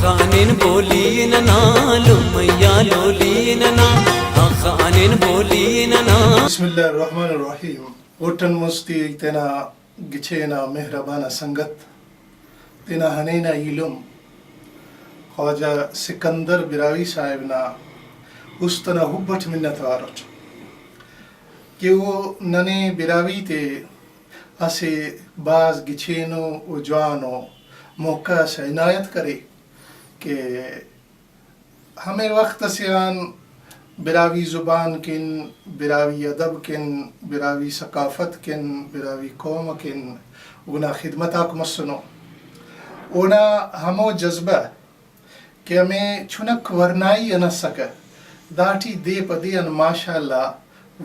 خانن بولیننا لمیا لولیننا خانن بولیننا. بسم اللہ الرحمن الرحیم. اوٹن مستی تینا گچھینا مہربانا سنگت تینا ہنینا علم خواجہ سکندر براوی صاحبنا استنا حبت منت وارت کہ وہ ننے براوی تے اسے باز گچھینو و جوانو موقع سے عنایت کرے کہ ہمیں وقت سیان براوی زبان کن، براوی ادب کن، براوی ثقافت کن، براوی قوم کن اونا خدمتاک مسنو اونا ہمو جذبہ کہ ہمیں چھنک ورنائی انا سکا داٹی دے پدی ان ماشاءاللہ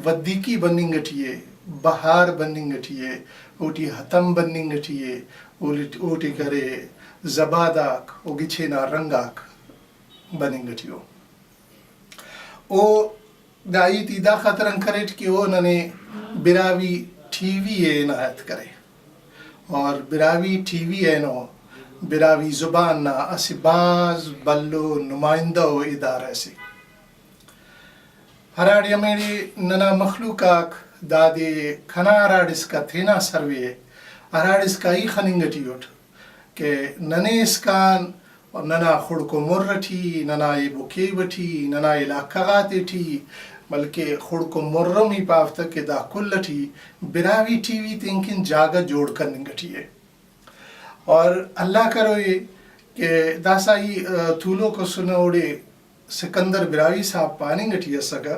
ودیکی بننگٹیے، بہار بننگٹیے، اوٹی حتم بننگٹیے، اوٹی کرے زباداک او گچھینا رنگاک بننگٹیو. او دائی تی دا خطرن کریٹ کہ او ننے براوی ٹی وی عنایت کرے اور براوی ٹی وی اینو براوی زبان نا اسی باز بلو نمائندہ و ادارہ سی ہراڑی میری ننا مخلوقاک دادے کھنا ہراڑس کا تھینا سروے ہراڑس کا ای خننگٹیوٹ کہ ننے اسکان اور ننا خڑکو مرٹی ننا ای بکی بٹی ننا علاقہ غاتے ٹی بلکہ خڑکو مرمی پافتا کہ دا کلٹی براوی ٹی وی تینکن جاگہ جوڑ کرنگٹی ہے. اور اللہ کروئے کہ دا سائی تولو کو سنوڑے سکندر براوی صاحب پاننگٹی ہے سکا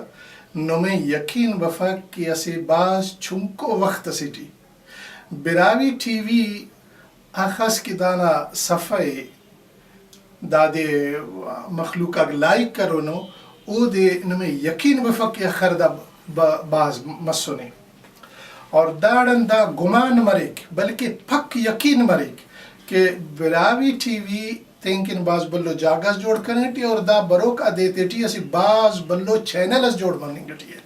نو میں یقین بفق کہ اسے باز چھنکو وقت سیٹی براوی ٹی وی آخاس کی دانا صفحے دادے مخلوقہ لائک کرونو او دے نمیں یقین بفق خردہ باز مسونے اور داڑن دا گمان مریک بلکہ پک یقین مریک کہ براوی ٹی وی تینکن باز بلو جاگز جوڑ کرنے ٹی اور دا بروکا دیتے ٹی اسی باز بلو چینلز جوڑ مننگ ٹی ہے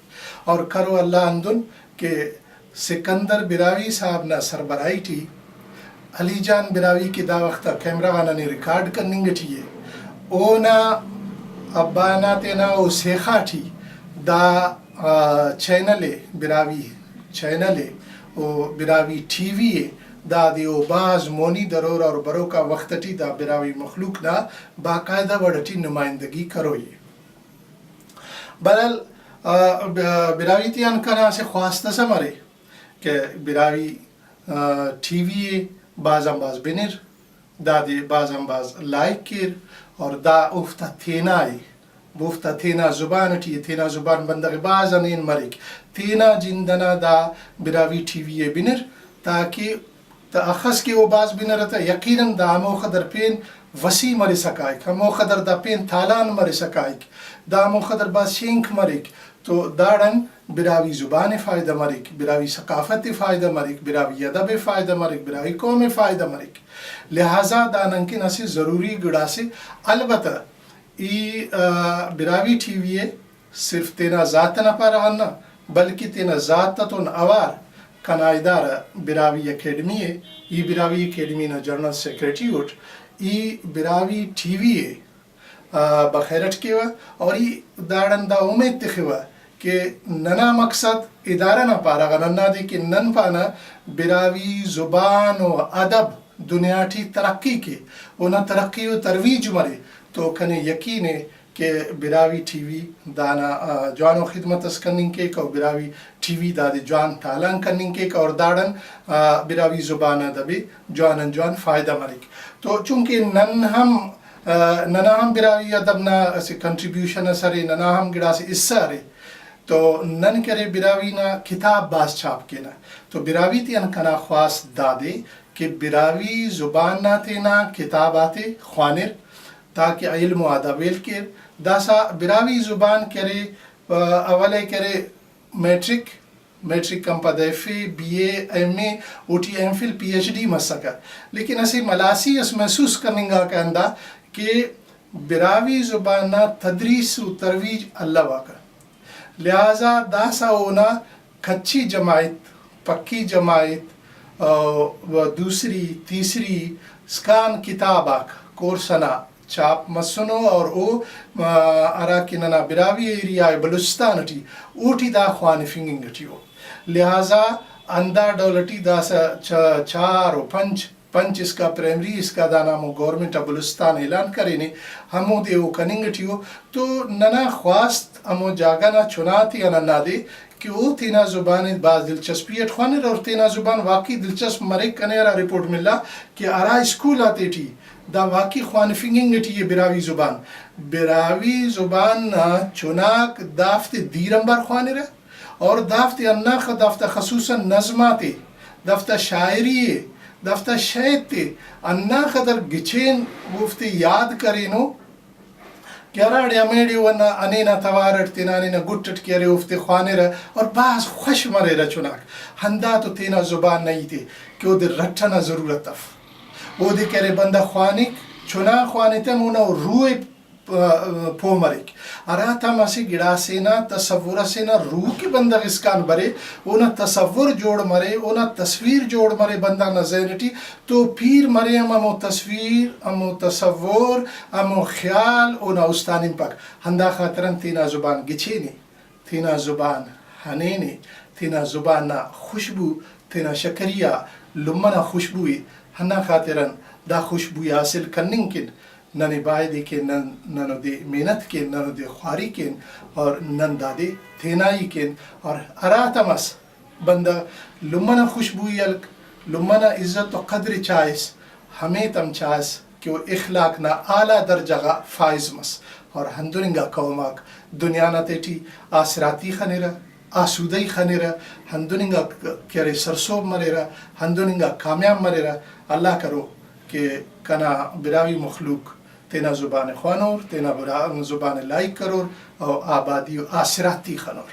اور کرو اللہ اندن کہ سکندر براوی صاحب نا سربرائی ٹی علی جان براوی کی دا وقتا کیمرہ وانا نے ریکارڈ کرننگ ٹی ہے اونا ابانا تینا او سیخا ٹی دا چینلے براوی چینلے او براوی ٹی وی ہے دا دیو باز مونی درور اور بروکا وقت ٹی دا براوی مخلوق نا باقاعدہ وڑٹی نمائندگی کروئی. بلال براوی تیان کنا سے خواستہ سمارے کہ براوی ٹی وی بازم باز بنر دا دی بازم باز لائک کر اور دا افتا تینائی بوفتا تینا زبان ٹی تینا زبان بندگ بازنین مریک تینا جندنا دا براوی ٹی وی بنر تاکہ تا اخص کے او باز بنر رہتا یقیناً دا ہمو خدر پین وسیع مری سکائک ہمو خدر دا پین تالان مری سکائک دا ہمو خدر باز شینک مریک تو داڑن براوی زبان فائدہ مریک براوی ثقافت فائدہ مریک براوی ادب فائدہ مریک براوی قوم فائدہ مریک لہٰذا داننکن اسی ضروری گڑا سے البتہ ای براوی ٹی وی صرف تینا ذات نہ پا رہا بلکہ تینا ذات تون اوار کنا ادارہ براوی اکیڈمی ہے ای براوی اکیڈمی نا جنرل سیکریٹری ہوٹ ای براوی ٹی وی بخیرت کیوا اور ای داڑن دا امید تخوا کہ ننا مقصد ادارہ نہ پا رہا ننا دے کہ نن پانا براوی زبان و ادب دنیا ٹی ترقی کے اونا ترقی و ترویج مرے تو کنے یقین ہے کہ براوی ٹی وی دانا جوانو خدمت اس کرننگ کے اور براوی ٹی وی دا دے جوان تالان کرننگ کے اور داڑن براوی زبان ادبی جوان فائدہ مریک. تو چونکہ ننا ہم براوی ادب نا کنٹریبیوشن سرے ننا ہم گڑا سے اس سارے تو نن کرے براوی نا کتاب باز چھاپ کے نا تو براوی تین کنا خواست دادے کہ براوی زبان نا تینا کتاب آتے خوانر تاکہ علم و ادبیل کے داسا براوی زبان کرے اولے کرے میٹرک کم پدیفی بی اے ایم اے او ٹی MPhil P H D مسکا لیکن اسی ملاسی اس محسوس کرنے گا کہ اندہ کہ براوی زبان تدریس و ترویج اللہ واقع لہذا داسا اونا کچی جماعت پکی جماعت و دوسری تیسری سکان کتاب آکھ کورسنا چاپ مسنو اور او ارا کننا براوی ایریا بلوچستان ٹی اوٹی دا خوان فنگنگ ٹیو لہذا اندہ ڈولٹی دا چار و پنچ اس کا پرائمری اس کا دا نامو گورنمنٹ بلوچستان اعلان کرے نے ہمو دے او کننگ ٹیو تو ننا خواست ہمو جاگانا چناتی اننا دے کہ وہ تینا زبان بعض دلچسپیت خوانے اور تینا زبان واقعی دلچسپ مرے کنیرا رپورٹ ملا کہ ارا اسکول آتے تھی دا واقعی خوان فنگنگ ٹی یہ براوی زبان چناک دافت دیرمبر خوانے رہا اور دافت اناخ دافت خصوصا نظماتے دافت شاعری دافت شاید تے اناخ در گچین وفتے یاد کرینو کیراڑی امیڑی ونا انینا توارٹ تینا انینا گٹٹ کیرے افتے خوانے رہا اور بعض خوش مرے رہا چناک ہندا تو تینا زبان نہیں تھے کہ وہ دے رٹھنا ضرورت تف وہ دے کہرے بندہ خوانک چنا خوانے تے مونا روح پو مرک اراتا مسی گڑا سینا تصور سینا روح کی بندہ اسکان برے اونا تصور جوڑ مرے اونا تصویر جوڑ مرے بندہ نظرٹی تو پیر مرے امو تصویر امو تصور امو خیال اونا استانیم پاک ہندا خاطرن تینا زبان گچھینے تینا زبان ہنینے تینا زبان خوشبو تینا شکریہ لمنا خوشبوئی ہنا خاطرن دا خوشبوئی حاصل کننگ کن ننے بائے دے کے ننو دے محنت کے ننو دے خواری کے اور نن دادے تھینائی کے اور اراتمس بندہ لمنا خوشبوئی الک لمنا عزت و قدر چاہیس ہمیں تم چاہیس کہ وہ اخلاق نا اعلیٰ درجہ فائز مس اور ہندرنگا قوماک دنیا نا تیٹی آسراتی خنیرہ آسودی خنیرہ ہندرنگا کیرے سرسوب مریرہ ہندرنگا کامیاب مریرہ اللہ کرو کہ کنا براوی مخلوق تینا زبان خوانور تینا زبان لائک کرور اور آبادی و آسراتی خنور